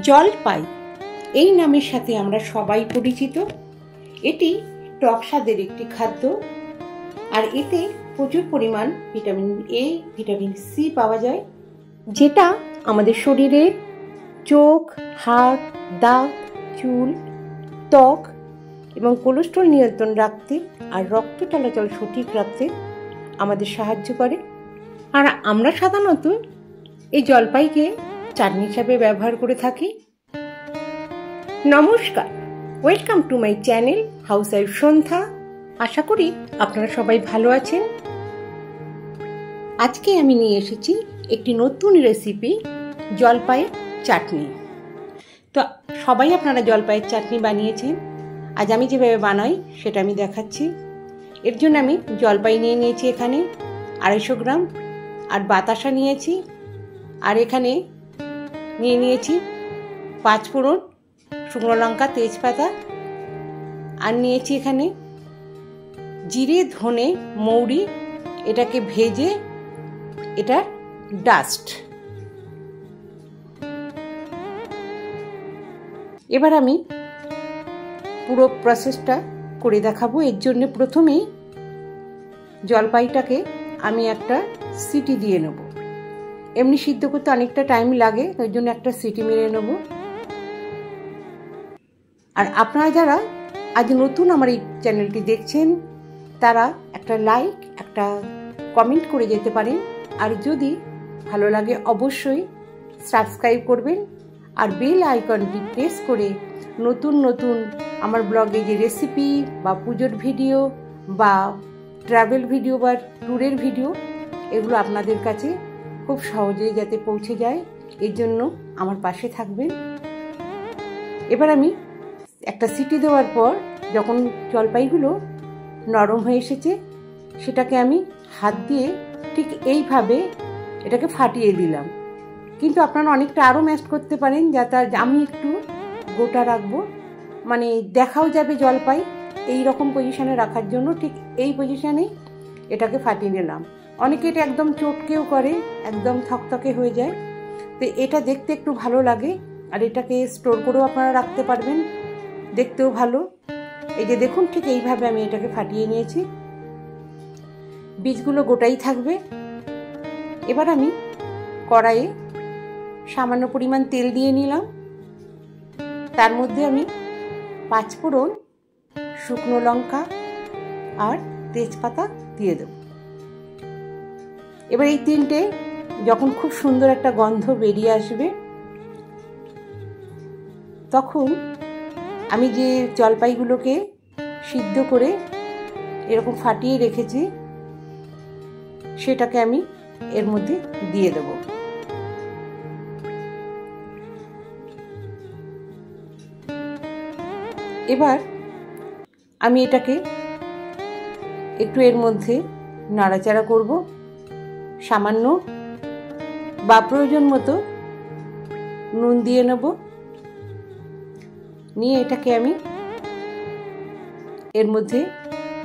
জলপাই এই নামের সাথে আমরা সবাই পরিচিত। এটি টক স্বাদের একটি খাদ্য, আর এতে প্রচুর পরিমাণ ভিটামিন এ, ভিটামিন সি পাওয়া যায়, যেটা আমাদের শরীরে চোখ, হাত, দাঁত, চুল, ত্বক এবং কোলেস্ট্রল নিয়ন্ত্রণ রাখতে আর রক্ত চলাচল সঠিক রাখতে আমাদের সাহায্য করে। আর আমরা সাধারণত এই জলপাইকে চাটনি হিসাবে ব্যবহার করে থাকি। নমস্কার, welcome to my channel house wife Sandhya. আশা করি আপনারা সবাই ভালো আছেন। আজকে আমি নিয়ে এসেছি একটি নতুন রেসিপি, জলপাইয়ের চাটনি। তো সবাই আপনারা জলপাইয়ের চাটনি বানিয়েছেন। আজ আমি যেভাবে বানাই সেটা আমি দেখাচ্ছি। এর জন্য আমি জলপাই নিয়ে নিয়েছি এখানে 250 গ্রাম, আর বাতাসা নিয়েছি, আর এখানে নিয়ে নিয়েছি 5 ফোড়ন, শুকনো লঙ্কা, তেজপাতা, আর নিয়েছি এখানে জিরে, ধনে, মৌরি, এটাকে ভেজে এটা ডাস্ট। এবার আমি পুরো প্রসেসটা করে দেখাবো। এর জন্য প্রথমেই জলপাইটাকে আমি একটা সিটি দিয়ে নেব। এমনি সিদ্ধ করতে অনেকটা টাইম লাগে, ওই জন্য একটা সিটি মেরে নেব। আর আপনারা যারা আজ নতুন আমার এই চ্যানেলটি দেখছেন, তারা একটা লাইক, একটা কমেন্ট করে যেতে পারেন। আর যদি ভালো লাগে অবশ্যই সাবস্ক্রাইব করবেন, আর বেল আইকনটি প্রেস করে নতুন নতুন আমার ব্লগে যে রেসিপি বা পুজোর ভিডিও বা ট্রাভেল ভিডিও বা ট্যুরের ভিডিও, এগুলো আপনাদের কাছে খুব সহজেই যাতে পৌঁছে যায়, এর জন্য আমার পাশে থাকবেন। এবার আমি একটা সিটি দেওয়ার পর যখন জলপাইগুলো নরম হয়ে এসেছে, সেটাকে আমি হাত দিয়ে ঠিক এইভাবে এটাকে ফাটিয়ে দিলাম। কিন্তু আপনারা অনেকটা আরও ম্যাশ করতে পারেন, যাতে আমি একটু গোটা রাখবো, মানে দেখাও যাবে জলপাই। এই রকম পজিশনে রাখার জন্য ঠিক এই পজিশনেই এটাকে ফাটিয়ে নিলাম। অনেকে এটা একদম চটকেও করে, একদম থকথকে হয়ে যায়। তো এটা দেখতে একটু ভালো লাগে, আর এটাকে স্টোর করেও আপনারা রাখতে পারবেন, দেখতেও ভালো। এই যে দেখুন, ঠিক এইভাবে আমি এটাকে ফাটিয়ে নিয়েছি, বীজগুলো গোটাই থাকবে। এবার আমি কড়াইয়ে সামান্য পরিমাণ তেল দিয়ে নিলাম। তার মধ্যে আমি 5 ফোড়ন, শুকনো লঙ্কা আর তেজপাতা দিয়ে দেব। এবার এই তিনটে যখন খুব সুন্দর একটা গন্ধ বেরিয়ে আসবে, তখন আমি যে জলপাইগুলোকে সিদ্ধ করে এরকম ফাটিয়ে রেখেছি, সেটাকে আমি এর মধ্যে দিয়ে দেব। এবার আমি এটাকে একটু এর মধ্যে নাড়াচাড়া করব, সামান্য বা প্রয়োজন মতো নুন দিয়ে নেব। নিয়ে এটাকে আমি এর মধ্যে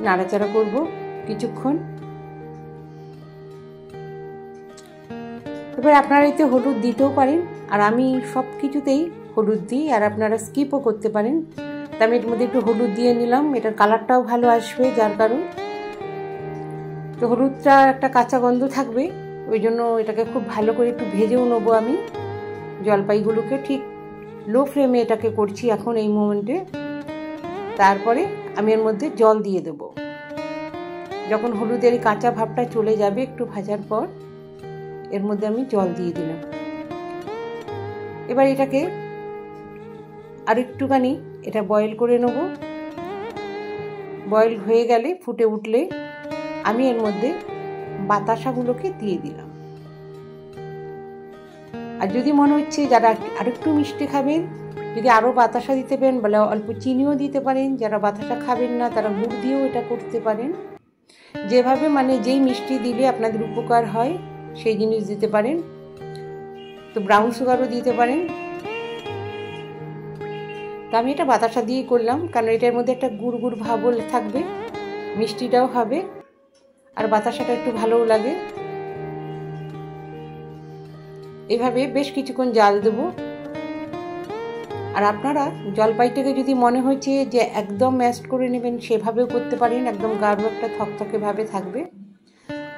নাড়াচাড়া করব কিছুক্ষণ। এবার আপনারা এতে হলুদ দিতেও পারেন, আর আমি সব কিছুতেই হলুদ দিই, আর আপনারা স্কিপও করতে পারেন। তা আমি এর মধ্যে একটু হলুদ দিয়ে নিলাম, এটার কালারটাও ভালো আসবে যার কারণ। তো হলুদটা একটা কাঁচা গন্ধ থাকবে, ওই জন্য এটাকে খুব ভালো করে একটু ভেজেও নেবো আমি জলপাইগুলোকে। ঠিক লো ফ্লেমে এটাকে করছি এখন এই মোমেন্টে। তারপরে আমি এর মধ্যে জল দিয়ে দেব। যখন হলুদের কাঁচা ভাবটা চলে যাবে একটু ভাজার পর, এর মধ্যে আমি জল দিয়ে দিলাম। এবার এটাকে আর একটুখানি এটা বয়েল করে নেব। বয়েল হয়ে গেলে, ফুটে উঠলে আমি এর মধ্যে বাতাসাগুলোকে দিয়ে দিলাম। আর যদি মনে হচ্ছে যারা আরেকটু মিষ্টি খাবেন, যদি আরও বাতাসা দিতে পারেন, বলে অল্প চিনিও দিতে পারেন। যারা বাতাসা খাবেন না, তারা গুড় দিয়েও এটা করতে পারেন। যেভাবে মানে যেই মিষ্টি দিলে আপনাদের উপকার হয় সেই জিনিস দিতে পারেন। তো ব্রাউন সুগারও দিতে পারেন। তো আমি এটা বাতাসা দিয়েই করলাম, কারণ এটার মধ্যে একটা গুড় গুড় ভাবও থাকবে, মিষ্টিটাও হবে, আর বাতাসাটা একটু ভালোও লাগে। এভাবে বেশ কিছুক্ষণ জাল দেবো। আর আপনারা জলপাইটাকে যদি মনে হচ্ছে যে একদম ম্যাশড করে নেবেন, সেভাবেও করতে পারেন, একদম গাঢ় একটা থকথকেভাবে থাকবে।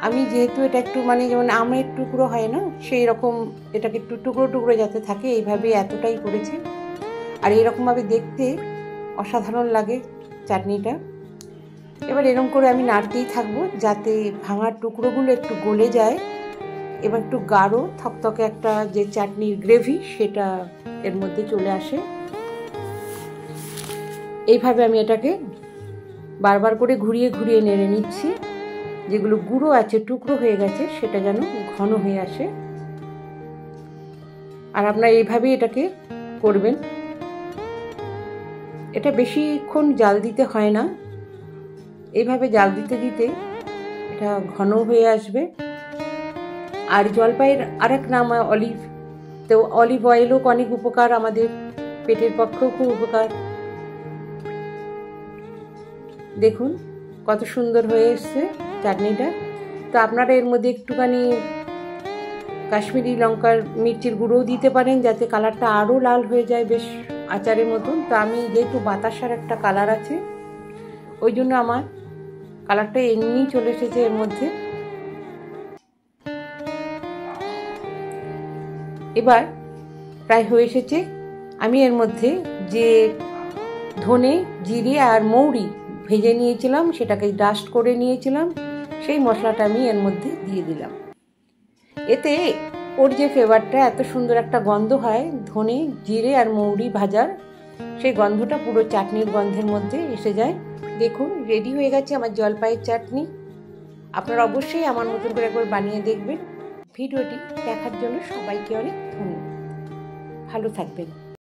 আমি যেহেতু এটা একটু মানে যেমন আমের টুকরো হয় না, সেই রকম এটাকে একটু টুকরো টুকরো যাতে থাকে এইভাবে এতটাই করেছি। আর এরকমভাবে দেখতে অসাধারণ লাগে চাটনিটা। এবার এরকম করে আমি নাড়তেই থাকবো যাতে ভাঙার টুকরোগুলো একটু গলে যায়, এবার একটু গাঢ় থকথকে একটা যে চাটনির গ্রেভি সেটা এর মধ্যে চলে আসে। এইভাবে আমি এটাকে বারবার করে ঘুরিয়ে ঘুরিয়ে নেড়ে নিচ্ছি, যেগুলো গুঁড়ো আছে টুকরো হয়ে গেছে সেটা যেন ঘন হয়ে আসে। আর আপনারা এইভাবেই এটাকে করবেন। এটা বেশিক্ষণ জাল দিতে হয় না, এইভাবে জাল দিতে দিতে এটা ঘন হয়ে আসবে। আর জলপাইয়ের আরেক নাম অলিভ, তো অলিভ অয়েলও অনেক উপকার, আমাদের পেটের পক্ষেও খুব উপকার। দেখুন কত সুন্দর হয়ে এসছে চাটনিটা। তো আপনারা এর মধ্যে একটুখানি কাশ্মীরি লঙ্কার মির্চির গুঁড়োও দিতে পারেন, যাতে কালারটা আরও লাল হয়ে যায় বেশ আচারের মতন। তো আমি যেহেতু বাতাসার একটা কালার আছে, ওই জন্য আমার কালারটা এমনিই চলে এসেছে এর মধ্যে। এবার প্রায় হয়ে এসেছে। আমি এর মধ্যে যে ধনে, জিরে আর মৌরি ভেজে নিয়েছিলাম, সেটাকে ডাস্ট করে নিয়েছিলাম, সেই মশলাটা আমি এর মধ্যে দিয়ে দিলাম। এতে ওর যে ফ্লেভারটা, এত সুন্দর একটা গন্ধ হয় ধনে, জিরে আর মৌরি ভাজার, সেই গন্ধটা পুরো চাটনির গন্ধের মধ্যে এসে যায়। দেখুন রেডি হয়ে গেছে আমার জলপাইয়ের চাটনি। আপনারা অবশ্যই আমার মতন করে একবার বানিয়ে দেখবেন। ভিডিওটি দেখার জন্য সবাইকে অনেক ধন্যবাদ। ভালো থাকবেন।